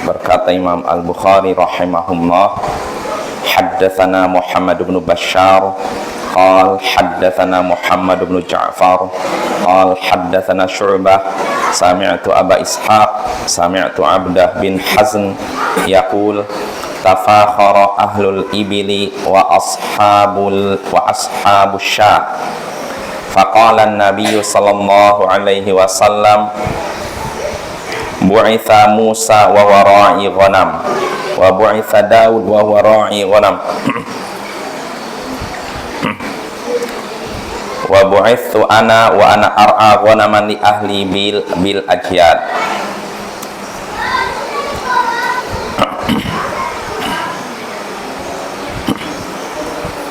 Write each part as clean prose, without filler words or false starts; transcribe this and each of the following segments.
Berkata Imam Al-Bukhari rahimahullah, haddatsana Muhammad bin Bashar qal haddatsana Muhammad bin Ja'far qal haddatsana Syu'bah sami'tu Aba Ishaq sami'tu Abdah bin Hazn yaqul tafakhara ahlul ibili wa ashabus syah faqala an-nabiy sallallahu alaihi wasallam bu'itha Musa wa wara'i ghanam wa bu'itha Daud wa wara'i ghanam wa bu'ithu ana wa ana ar'a ghanaman li ahli bil ajyad.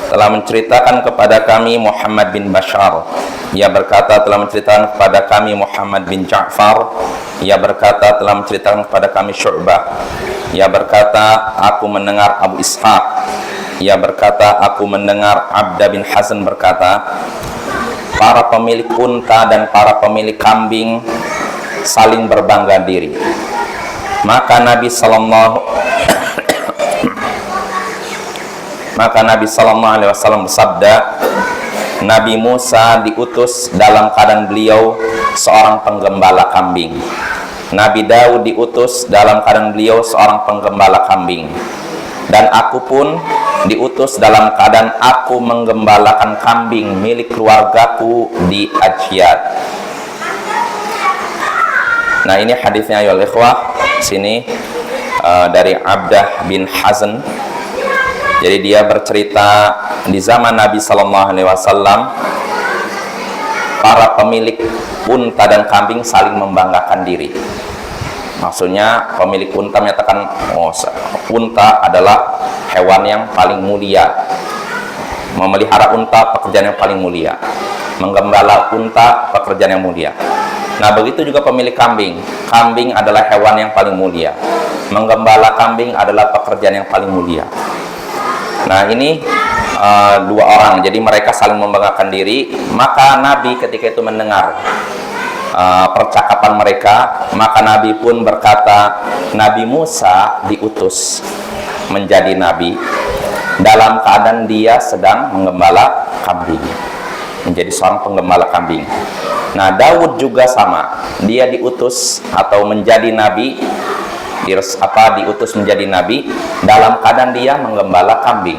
Telah menceritakan kepada kami Muhammad bin Bashar, ia berkata telah menceritakan kepada kami Muhammad bin Ja'far, ia berkata telah menceritakan kepada kami Syu'bah, ia berkata aku mendengar Abu Ishaq, ia berkata aku mendengar Abdah bin Hazn berkata, para pemilik unta dan para pemilik kambing saling berbangga diri. Maka Nabi sallallahu alaihi wasallam bersabda, Nabi Musa diutus dalam keadaan beliau seorang penggembala kambing. Nabi Daud diutus dalam keadaan beliau seorang penggembala kambing. Dan aku pun diutus dalam keadaan aku menggembalakan kambing milik keluargaku di Ajyad. Nah, ini hadisnya ya ikhwah. Sini dari Abdah bin Hazn. Jadi dia bercerita di zaman Nabi sallallahu alaihi wasallam para pemilik unta dan kambing saling membanggakan diri. Maksudnya pemilik unta menyatakan, unta adalah hewan yang paling mulia. Memelihara unta pekerjaan yang paling mulia. Menggembala unta pekerjaan yang mulia. Nah, begitu juga pemilik kambing. Kambing adalah hewan yang paling mulia. Menggembala kambing adalah pekerjaan yang paling mulia. Nah, ini dua orang, jadi mereka saling membanggakan diri. Maka Nabi ketika itu mendengar percakapan mereka, maka Nabi pun berkata, Nabi Musa diutus menjadi Nabi dalam keadaan dia sedang menggembala kambing, menjadi seorang penggembala kambing. Nah, Daud juga sama, dia diutus atau menjadi Nabi, diutus menjadi Nabi dalam keadaan dia menggembala kambing.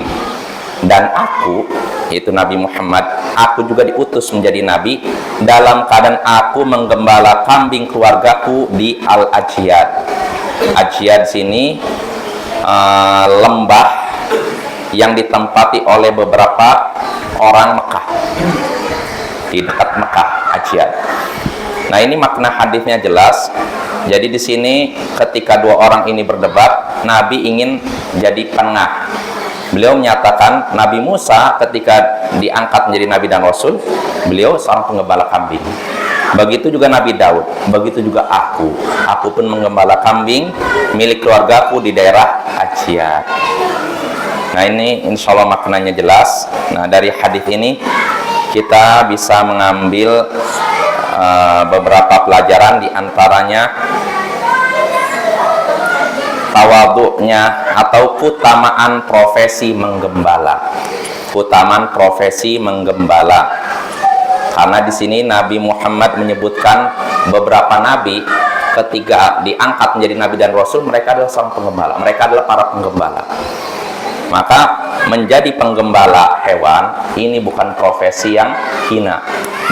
Dan aku, yaitu Nabi Muhammad, aku juga diutus menjadi Nabi dalam keadaan aku menggembala kambing keluargaku di Al-Ajyad. Ajyad sini lembah yang ditempati oleh beberapa orang Mekah, di dekat Mekah, Ajyad. Nah, ini makna hadisnya jelas. Jadi di sini ketika dua orang ini berdebat, Nabi ingin jadi penengah. Beliau menyatakan Nabi Musa ketika diangkat menjadi Nabi dan Rasul, beliau seorang penggembala kambing. Begitu juga Nabi Daud, begitu juga aku. Aku pun menggembala kambing milik keluargaku di daerah Ajyad. Nah, ini insya Allah maknanya jelas. Nah, dari hadis ini kita bisa mengambil beberapa pelajaran, diantaranya tawadhu'nya atau keutamaan profesi menggembala. Keutamaan profesi menggembala. Karena di sini Nabi Muhammad menyebutkan beberapa nabi ketika diangkat menjadi nabi dan rasul, mereka adalah seorang penggembala. Mereka adalah para penggembala. Maka menjadi penggembala hewan ini bukan profesi yang hina,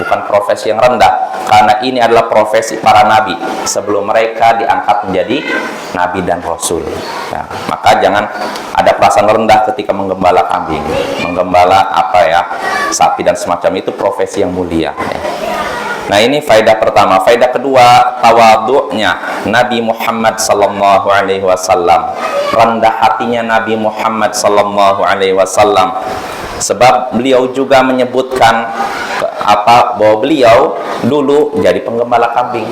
bukan profesi yang rendah, karena ini adalah profesi para nabi sebelum mereka diangkat menjadi nabi dan rasul. Ya, maka jangan ada perasaan rendah ketika menggembala kambing, menggembala sapi dan semacam itu, profesi yang mulia. Ya. Nah, ini faedah pertama. Faedah kedua, tawadhu'nya Nabi Muhammad sallallahu alaihi wasallam. Rendah hatinya Nabi Muhammad sallallahu alaihi wasallam. Sebab beliau juga menyebutkan bahwa beliau dulu jadi penggembala kambing.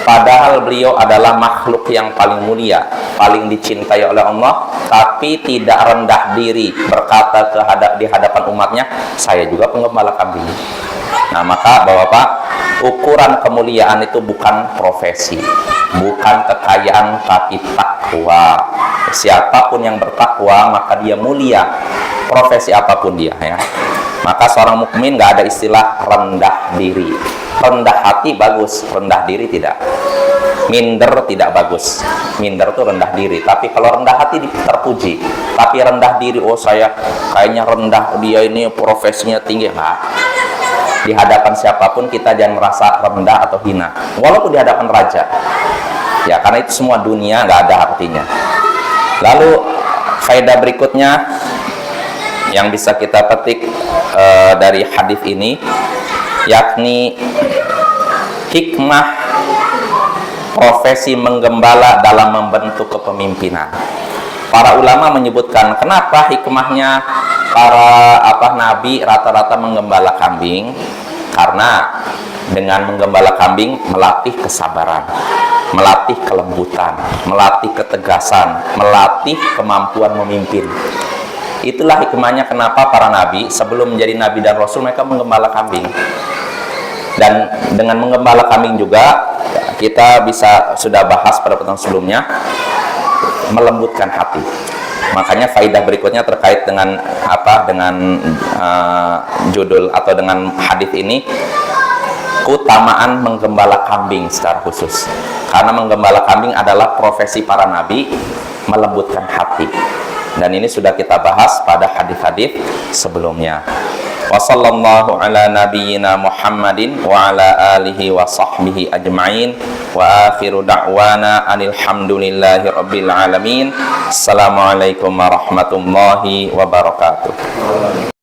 Padahal beliau adalah makhluk yang paling mulia, paling dicintai oleh Allah, tapi tidak rendah diri berkata di hadapan umatnya, saya juga penggembala kambing. Nah, maka Bapak-bapak, ukuran kemuliaan itu bukan profesi, bukan kekayaan, tapi takwa. Siapapun yang bertakwa maka dia mulia, profesi apapun dia, ya. Maka seorang mukmin nggak ada istilah rendah diri. Rendah hati bagus, rendah diri tidak. Minder tidak bagus. Minder itu rendah diri. Tapi kalau rendah hati terpuji. Tapi rendah diri, oh saya kayaknya rendah, dia ini profesinya tinggi. Nggak. Di hadapan siapapun kita jangan merasa rendah atau hina. Walaupun di hadapan raja. Ya, karena itu semua dunia nggak ada artinya. Lalu faedah berikutnya yang bisa kita petik dari hadis ini, yakni hikmah profesi menggembala dalam membentuk kepemimpinan. Para ulama menyebutkan kenapa hikmahnya para nabi rata-rata menggembala kambing, karena dengan menggembala kambing melatih kesabaran, melatih kelembutan, melatih ketegasan, melatih kemampuan memimpin. Itulah hikmahnya kenapa para nabi sebelum menjadi nabi dan rasul mereka menggembala kambing. Dan dengan menggembala kambing juga kita sudah bahas pada pertemuan sebelumnya, melembutkan hati. Makanya faidah berikutnya terkait dengan judul atau dengan hadis ini, keutamaan menggembala kambing secara khusus. Karena menggembala kambing adalah profesi para nabi, melembutkan hati. Dan ini sudah kita bahas pada hadis-hadis sebelumnya. Wa sallallahu ala nabiyyina Muhammadin wa ala alihi wa sahbihi ajma'in. Wa akhiru da'wana alhamdulillahi rabbil alamin. Assalamualaikum warahmatullahi wabarakatuh.